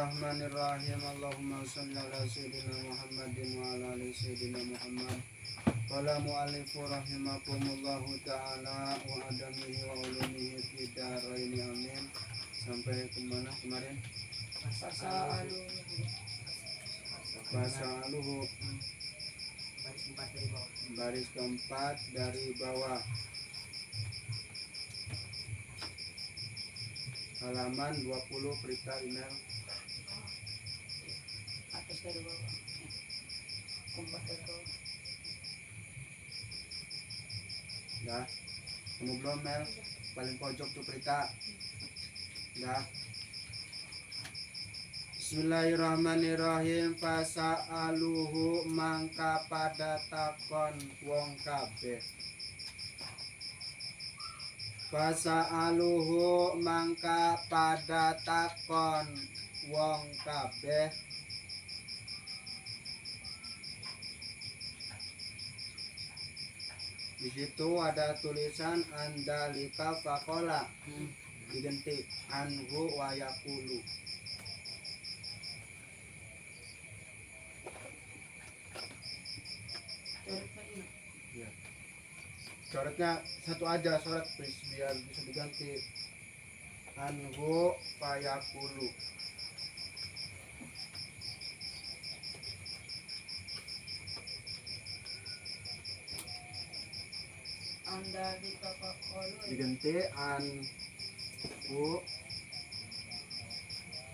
Bismillahirrahmanirrahim. Allahumma shalli ala sayyidina Muhammadin wa ala ali sayyidina Muhammad. Qala mu'allifu rahimakumullahu ta'ala wa adamihi wa ulumihi fi daraini amin. Sampai kemana kemarin? Fasa'aluhu baris keempat dari bawah, halaman 20, berita email atas dari bawah, keempat dari bawah. dah. Kamu belum Mel? Paling pojok tuh berita dah. Bismillahirrahmanirrahim. Fasa'aluhu mangka pada takon wong kabeh. Fasa'aluhu mangka pada takon wong kabeh. Di situ ada tulisan andalika fakola, diganti anhu wayakulu. Ya. Coretnya satu aja, coret please, biar bisa diganti anhu wayakulu. Anda di kakak kolon. Diganti anhu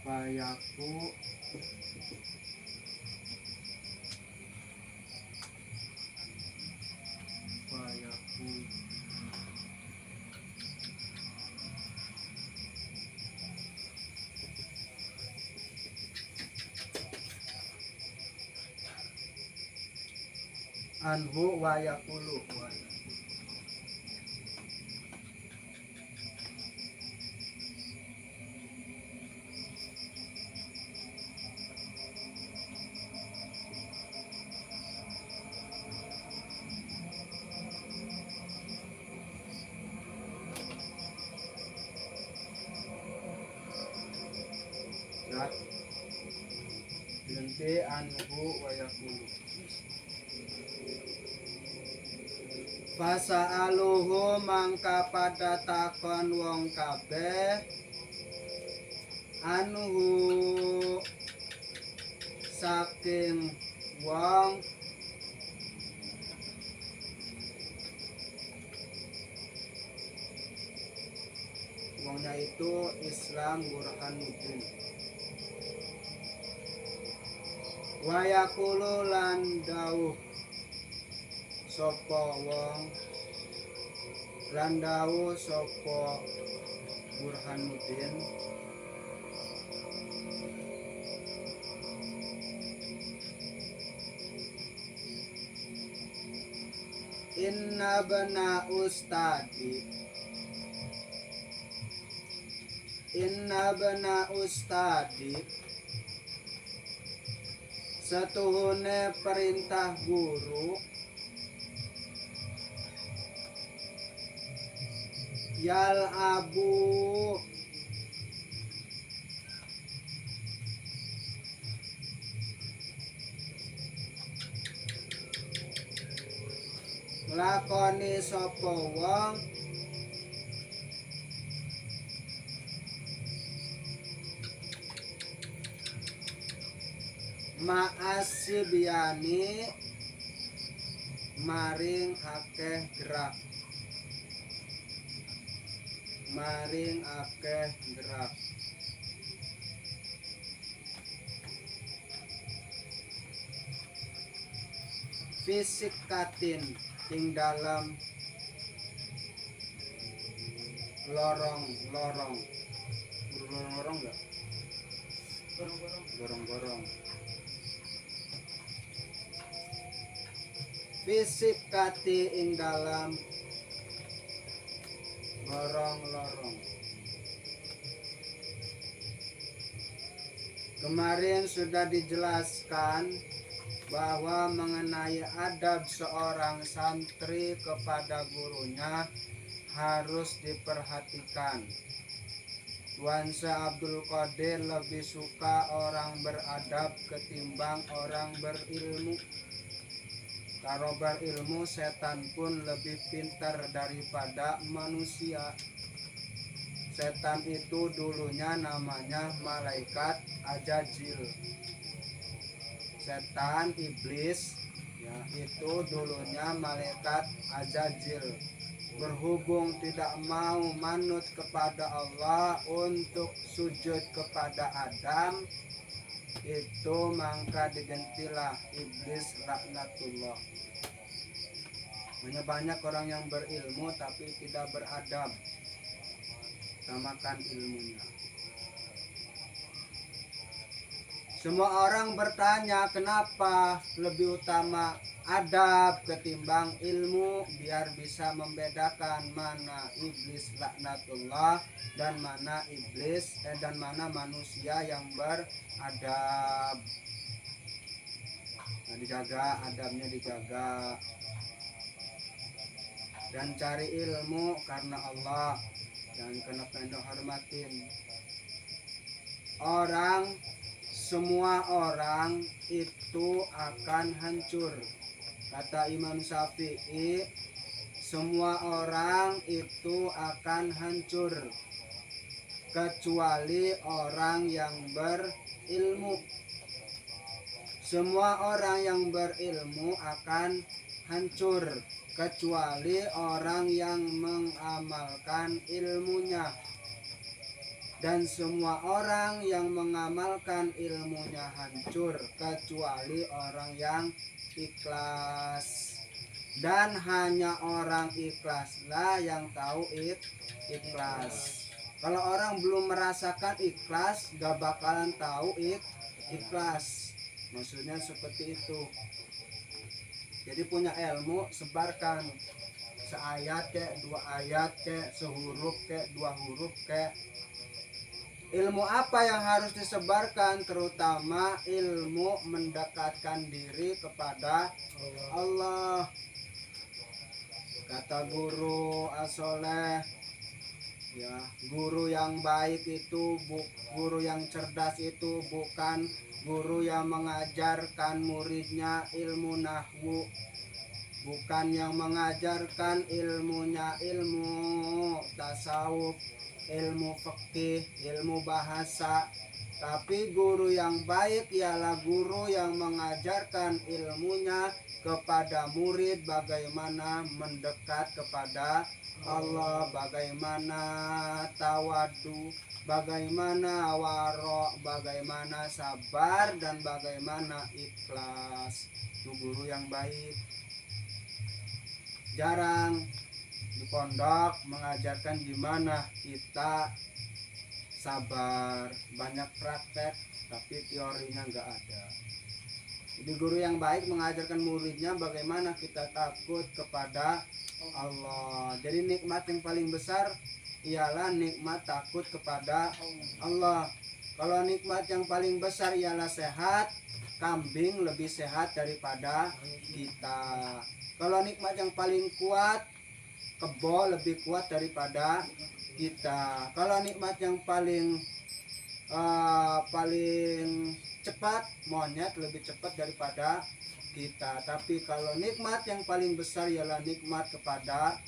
wayaku wayaku. Anhu wayakulu. Ya. Diganti anhu wayakulu. Fasa'aluhu mangka pada takon wong kabeh anhu saking wong wongnya itu Islam Burhanuddin. Wayakulu lan dawuh sapa wong lan dawuh sapa Burhanuddin, inna bana ustadi setuhune perintah guru yal abu lakoni sapa wong ma'asibyani maring akeh gerak, maring akeh gerak. Fisik katin ing dalam lorong-lorong. Lorong-lorong enggak? Gorong-gorong. Fisik kati ing dalam lorong-lorong. Kemarin sudah dijelaskan bahwa mengenai adab seorang santri kepada gurunya harus diperhatikan. Tuan Syekh Abdul Qadir lebih suka orang beradab ketimbang orang berilmu. Kalau berilmu setan pun lebih pintar daripada manusia. Setan itu dulunya namanya malaikat Ajajil. Setan iblis ya, itu dulunya malaikat Ajajil. Berhubung tidak mau manut kepada Allah untuk sujud kepada Adam, itu maka digentilah iblis laknatullah. Banyak orang yang berilmu tapi tidak beradab, utamakan ilmunya. Semua orang bertanya kenapa lebih utama adab ketimbang ilmu, biar bisa membedakan mana iblis laknatullah dan mana dan mana manusia yang beradab. Nah, dijaga adabnya, dijaga, dan cari ilmu karena Allah dan kena pendek hormatin orang. Semua orang itu akan hancur. Kata Imam Syafi'i, semua orang itu akan hancur kecuali orang yang berilmu. Semua orang yang berilmu akan hancur kecuali orang yang mengamalkan ilmunya. Dan semua orang yang mengamalkan ilmunya hancur kecuali orang yang ikhlas. Dan hanya orang ikhlaslah yang tahu ikhlas. Kalau orang belum merasakan ikhlas, gak bakalan tahu ikhlas. Maksudnya seperti itu. Jadi punya ilmu, sebarkan. Seayat kek, 2 ayat kek, sehuruf kek, 2 huruf kek. Ilmu apa yang harus disebarkan? Terutama ilmu mendekatkan diri kepada Allah. Kata guru As-Soleh, ya, guru yang baik itu, guru yang cerdas itu bukan guru yang mengajarkan muridnya ilmu nahwu, bukan yang mengajarkan ilmunya ilmu tasawuf, ilmu fikih, ilmu bahasa. Tapi guru yang baik ialah guru yang mengajarkan ilmunya kepada murid bagaimana mendekat kepada Allah, bagaimana tawadu, bagaimana warok, bagaimana sabar, dan bagaimana ikhlas. Itu guru yang baik. Jarang di pondok mengajarkan gimana kita sabar, banyak praktek tapi teorinya nggak ada. Jadi guru yang baik mengajarkan muridnya bagaimana kita takut kepada Allah. Jadi nikmat yang paling besar ialah nikmat takut kepada Allah. Kalau nikmat yang paling besar ialah sehat, kambing lebih sehat daripada kita. Kalau nikmat yang paling kuat, kebo lebih kuat daripada kita. Kalau nikmat yang paling cepat, monyet lebih cepat daripada kita. Tapi kalau nikmat yang paling besar ialah nikmat kepada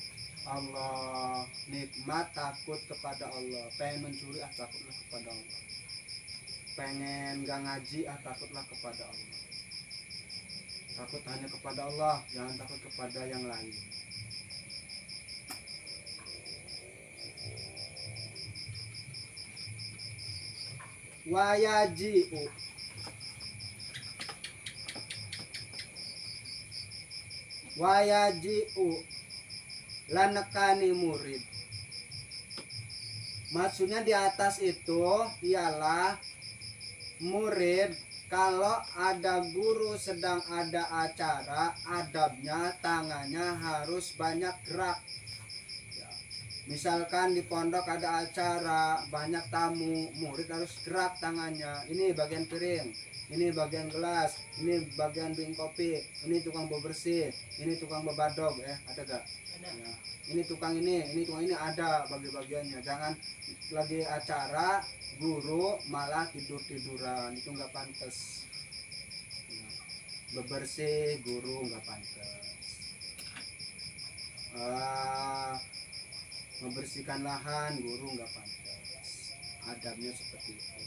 Allah, nikmat takut kepada Allah. Pengen mencuri, takutlah kepada Allah. Pengen gak ngaji, takutlah kepada Allah. Takut hanya kepada Allah, jangan takut kepada yang lain. Wayaji'u, wayaji'u lanekani murid. Maksudnya di atas itu ialah murid. Kalau ada guru sedang ada acara, adabnya tangannya harus banyak gerak. Misalkan di pondok ada acara, banyak tamu, murid harus gerak tangannya. Ini bagian piring, ini bagian gelas, ini bagian bikin kopi, ini tukang bebersih, ini tukang bebadog, ada gak? Ada. Ya. ini tukang ini ada bagi-bagiannya. Jangan lagi acara guru malah tiduran, itu nggak pantas. Bebersih guru nggak pantas. Membersihkan lahan guru nggak pantas. Adabnya seperti itu.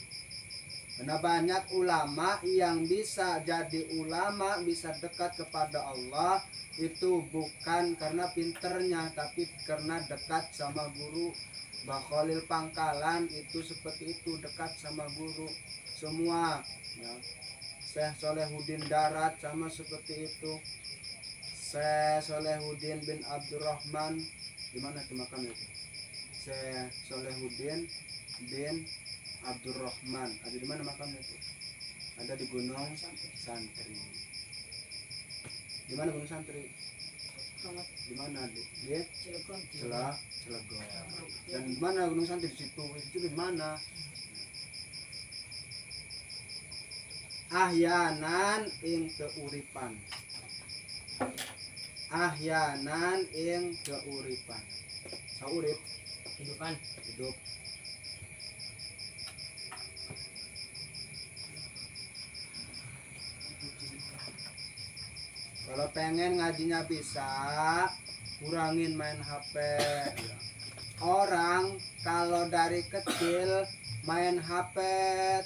Karena banyak ulama yang bisa jadi ulama, bisa dekat kepada Allah itu bukan karena pinternya, tapi karena dekat sama guru. Mbah Khalil Pangkalan itu seperti itu, dekat sama guru semua ya. Syekh Solehuddin Darat sama seperti itu. Syekh Solehuddin bin Abdurrahman, di mana itu makam itu? Syekh Solehuddin bin Abdurrahman, ada di mana makamnya itu? Ada di Gunung Santri. Di mana Gunung Santri? Di mana? Di Cilegon. Dan di mana Gunung Santri? Di situ. Itu di mana? Ahyanan ing keuripan. Ahyanan ing keuripan. Saurip Kehidupan. hidup. Kalau pengen ngajinya bisa, kurangin main HP. Orang kalau dari kecil main HP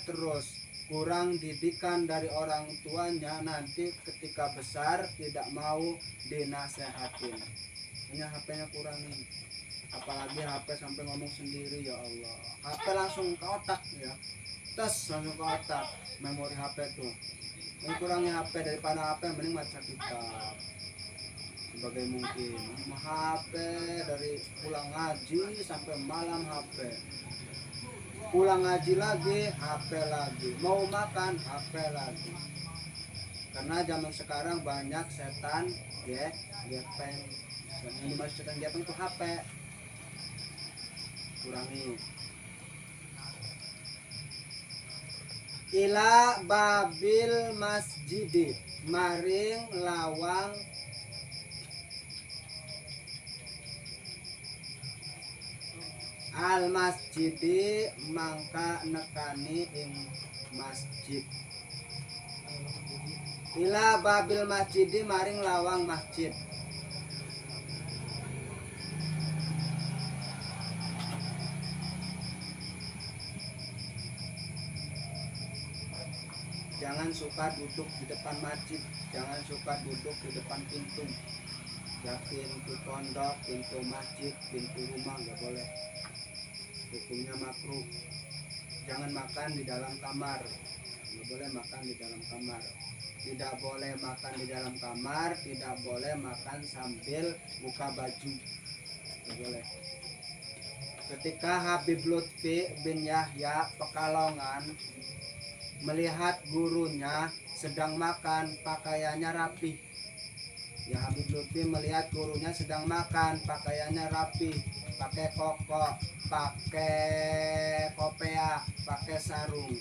terus, kurang didikan dari orang tuanya, nanti ketika besar tidak mau dinasehatin. Hanya HP-nya kurangin. Apalagi HP sampai ngomong sendiri, ya Allah. HP langsung ke otak ya. Tes langsung ke otak memori HP tuh. Ini kurangnya HP daripada HP, mending baca kitab. Sebagai mungkin HP dari pulang ngaji sampai malam HP, pulang ngaji lagi HP lagi, mau makan HP lagi. Karena zaman sekarang banyak setan gepeng. Yang dimaksud setan gepeng itu HP. Kurangi. Ila babil masjid, maring lawang al masjidi, mangka nekani ing masjid. Ila babil masjidi, maring lawang masjid. Jangan suka duduk di depan masjid, jangan suka duduk di depan pintu. Ya, pintu pondok, pintu masjid, pintu rumah nggak boleh. Hukumnya makruh. Jangan makan di dalam kamar, nggak boleh makan di dalam kamar. Tidak boleh makan di dalam kamar, tidak boleh makan sambil buka baju, nggak boleh. Ketika Habib Lutfi bin Yahya Pekalongan melihat gurunya sedang makan, pakaiannya rapi. Ya, Habib Lutfi melihat gurunya sedang makan, pakaiannya rapi, pakai koko, pakai kopea, pakai sarung.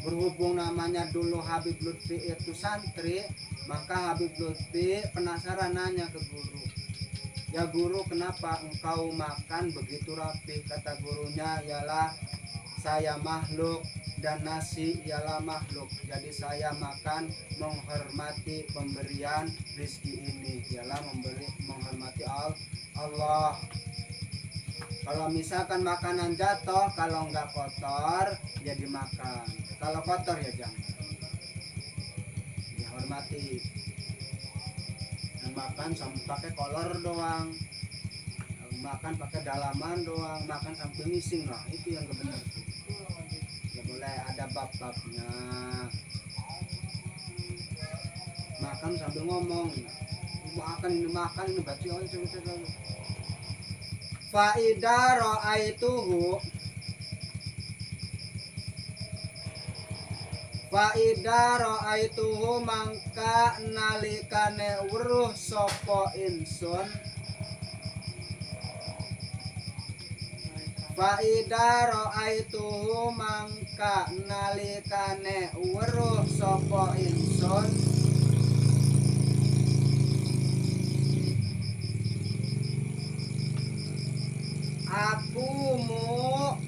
Berhubung namanya dulu Habib Lutfi itu santri, maka Habib Lutfi penasaran nanya ke guru. Ya guru, kenapa engkau makan begitu rapi? Kata gurunya, ialah saya makhluk dan nasi ialah makhluk, jadi saya makan menghormati pemberian rezeki ini, ialah menghormati Allah. Kalau misalkan makanan jatuh, kalau nggak kotor ya dimakan, kalau kotor ya jangan, dihormati. Dan makan sampai pakai kolor doang, makan pakai dalaman doang, makan sampai ngising, lah itu yang gak benar. Boleh, ada bab-babnya. Makan sambil ngomong, makan ini berarti faida ra'aituhu, mangka nalikane weruh sapa insun. Faida ra'aituhu, mangka nalikane weruh sapa insun. aku mu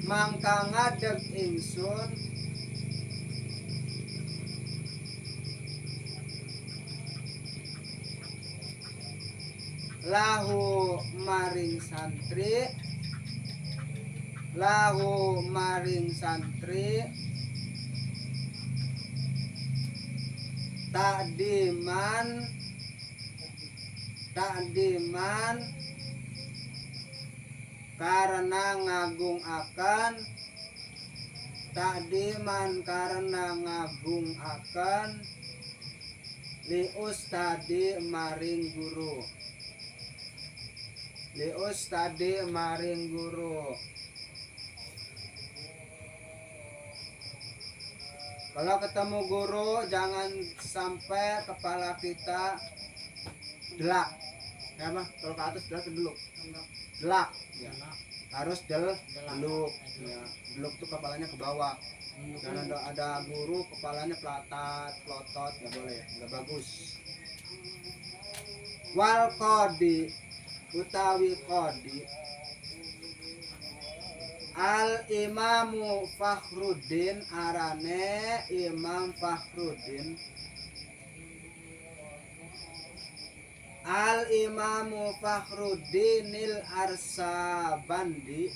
mangka ngadeg ingsun lahu maring santri takdiman karena ngagung akan li ustadi maring guru. Kalau ketemu guru jangan sampai kepala kita delak. Ya apa? Kalau ke atas delak ke deluk. Delak. Ya. Harus deluk. Ya. Deluk tuh kepalanya ke bawah. Dan ada guru kepalanya pelotot, nggak boleh, nggak bagus. Wal qadi utawi qadi al imamu Fakhruddin arane Imam Fakhruddin al imamu Fakhruddinil Arsabandi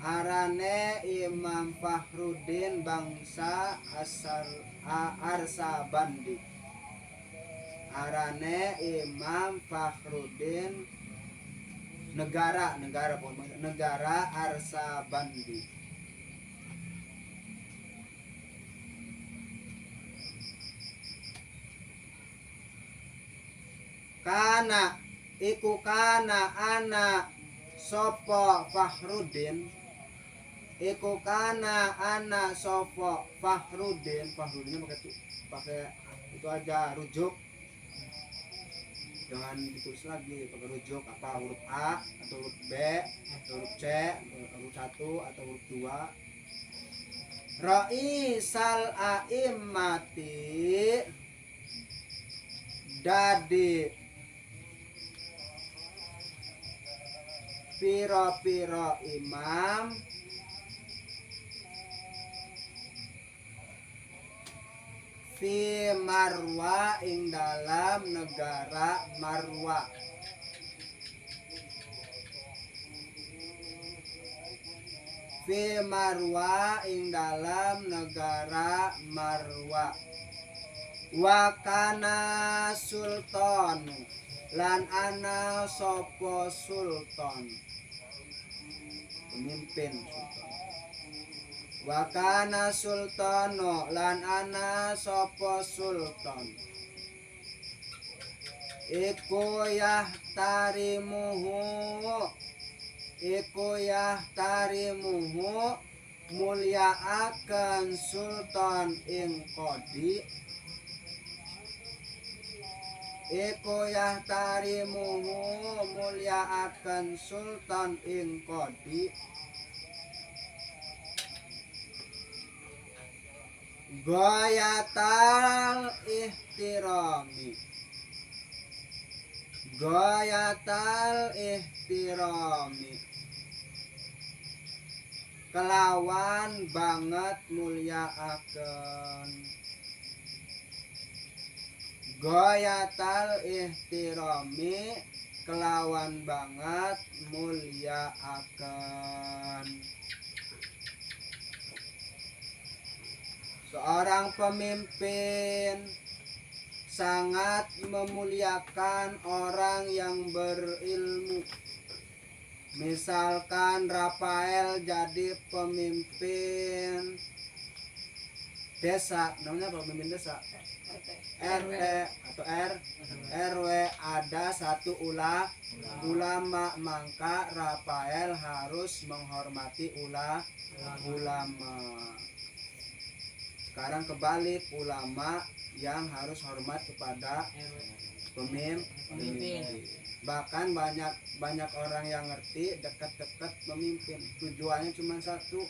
arane Imam Fakhruddin bangsa Arsabandi arane Imam Fakhruddin negara Arsabandi. Kana iku kana ana sopo Fakhruddin iku kana ana sopo Fakhruddinnya pakai itu aja rujuk, jangan ditulis lagi pakai rujuk apa huruf A atau huruf B atau huruf C, huruf 1 atau huruf 2. Raisal a'immati dadi piro-piro imam fi Marwa ing dalam negara Marwa. Fi Marwa ing dalam negara Marwa. Wa kana sultan lan ana sopo sultan pemimpin sultan. Wa kana sultano lan ana sopo sultan iku yahtarimuhu mulyaaken sultan ing qadi Ghayatal ihtirami kelawan banget mulyaaken. Ghayatal ihtirami kelawan banget mulyaaken. Seorang pemimpin sangat memuliakan orang yang berilmu. Misalkan Rafael jadi pemimpin desa, namanya apa pemimpin desa? RT atau RW, ada satu ulama, maka Rafael harus menghormati ulama. Sekarang kebalik, ulama yang harus hormat kepada pemimpin. Bahkan banyak orang yang ngerti dekat-dekat pemimpin, tujuannya cuma satu,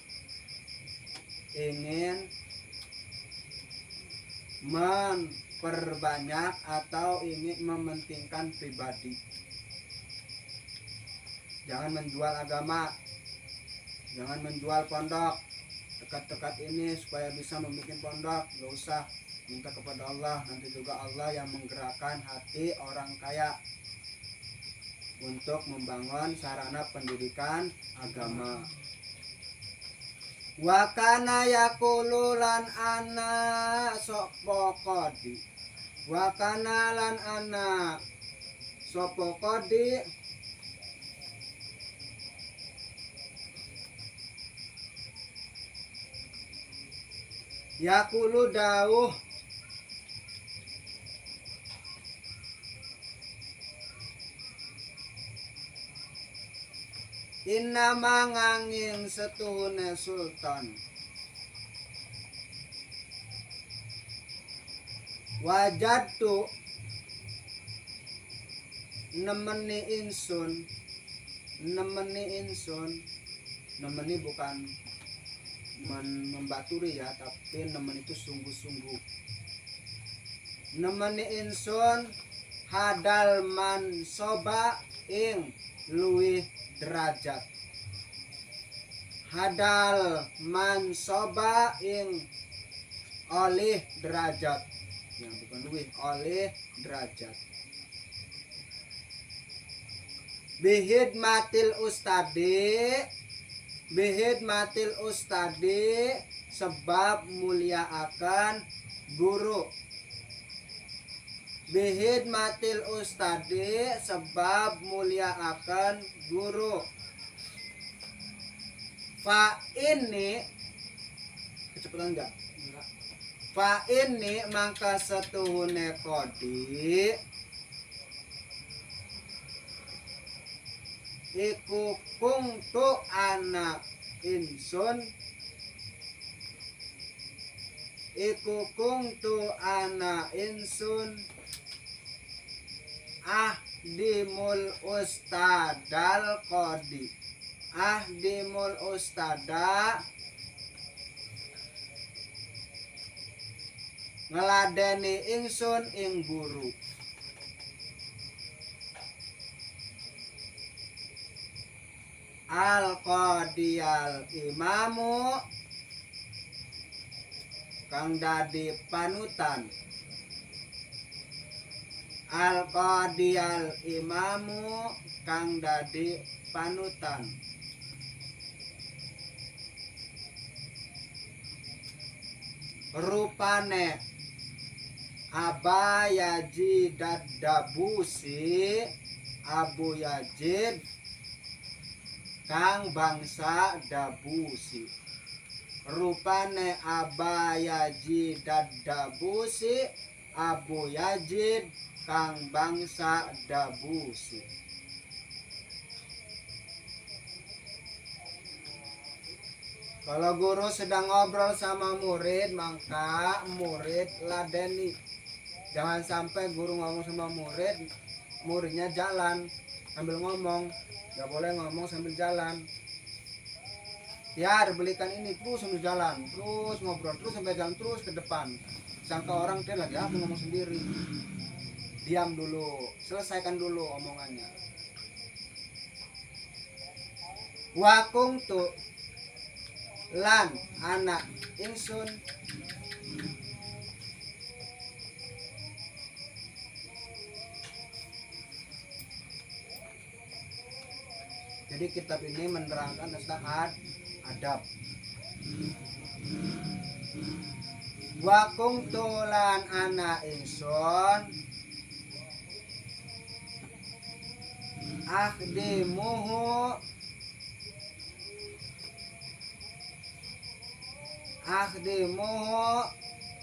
ingin memperbanyak atau ingin mementingkan pribadi. Jangan menjual agama, jangan menjual pondok. Dekat-dekat ini supaya bisa membuat pondok, gak usah, minta kepada Allah. Nanti juga Allah yang menggerakkan hati orang kaya untuk membangun sarana pendidikan agama. Wakana yakulu lan ana sopo kodi. Wakana lan ana sopo kodi. Yakulu dawuh innama nganging setuhune sultan wajadtu nemeni insun nemeni bukan membaturi ya, tapi nemen itu sungguh-sungguh. Nemeni insun hadal man soba ing luwih derajat. Hadal man soba ing oleh derajat. Ya, bukan luwih, oleh derajat. Bihid matil ustadi sebab mulia akan guru. Bihid matil ustadi sebab mulia akan guru. Fa ini kecepatan enggak? Fa ini mangka setuhune kodi iku kungtu anak insun ahdimul ustadal kodi. Ahdimul ustada ngeladeni ingsun ing guru. Al qadiyal imamu kang dadi panutan. Al qadiyal imamu kang dadi panutan. Rupane Aba Yazid Dabusi, Abu Yazid kang bangsa Dabusi. Rupane Aba Yazid Dabusi, Abu Yazid kang bangsa Dabusi. Kalau guru sedang ngobrol sama murid, maka murid ladeni. Jangan sampai guru ngomong sama murid, muridnya jalan sambil ngomong. Gak boleh ngomong sambil jalan. Ya, belikan ini, terus sambil jalan, terus ngobrol, terus sampai jalan terus ke depan. Sangka orang dia lagi apa ngomong sendiri. Diam dulu, selesaikan dulu omongannya. Wakung tu lan anak ingsun jadi kitab ini menerangkan tentang adab. Wakung tulan anak ingsun akhdimuhu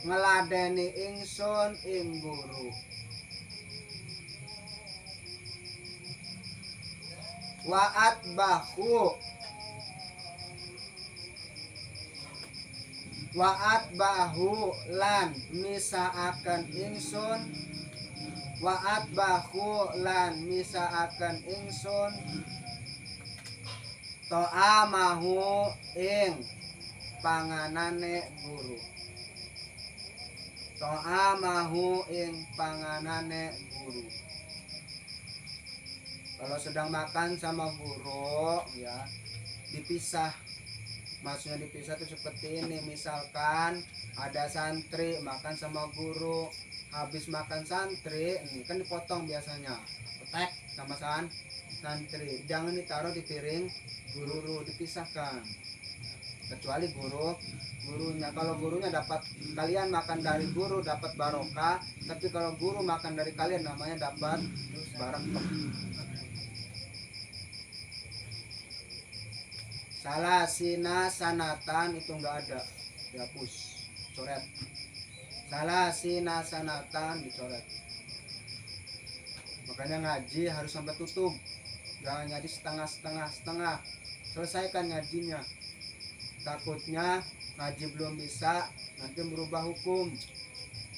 ngeladeni ingsun ing guru. Wa'at bahu lan misaaken ingsun. Wa'at bahu lan misaaken ingsun to'amahu ing panganane guru. To'amahu ing panganane guru. Kalau sedang makan sama guru ya dipisah. Maksudnya dipisah itu seperti ini, misalkan ada santri makan sama guru, habis makan santri ini kan dipotong biasanya, petek sama santri, jangan ditaruh di piring guru, dipisahkan. Kecuali gurunya, kalau gurunya dapat, kalian makan dari guru dapat barokah, tapi kalau guru makan dari kalian namanya dapat barokah. Salah sina sanatan itu enggak ada, dihapus, coret. Salah sina sanatan dicoret. Makanya ngaji harus sampai tutup, jangan ngaji setengah. Selesaikan ngajinya. Takutnya ngaji belum bisa, nanti merubah hukum.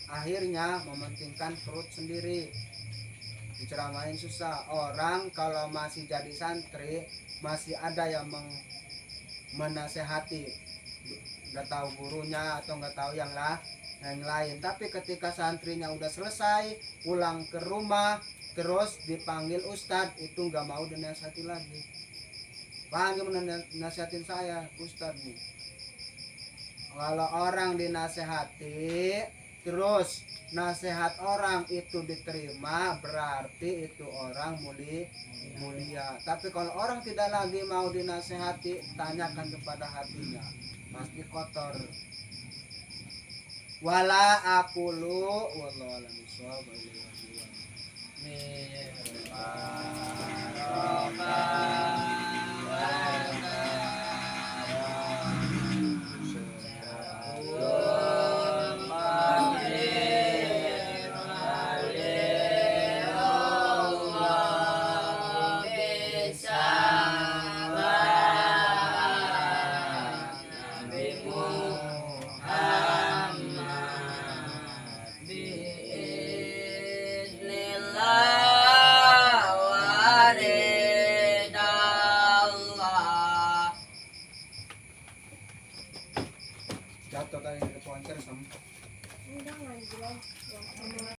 Akhirnya mementingkan perut sendiri. Diceramain susah. Orang kalau masih jadi santri masih ada yang menasehati, nggak tahu gurunya atau nggak tahu yang lain. Tapi ketika santrinya udah selesai pulang ke rumah terus dipanggil ustadz, itu nggak mau dinasihati lagi. Bang, gimana nasihatin saya ustadz nih? Kalau orang dinasehati terus nasihat orang itu diterima, berarti itu orang mulia. Tapi kalau orang tidak lagi mau dinasehati, tanyakan kepada hatinya, pasti kotor. Wala aqulu wallahu a'lam bishawab. Jatuh tadi dari poncer sama.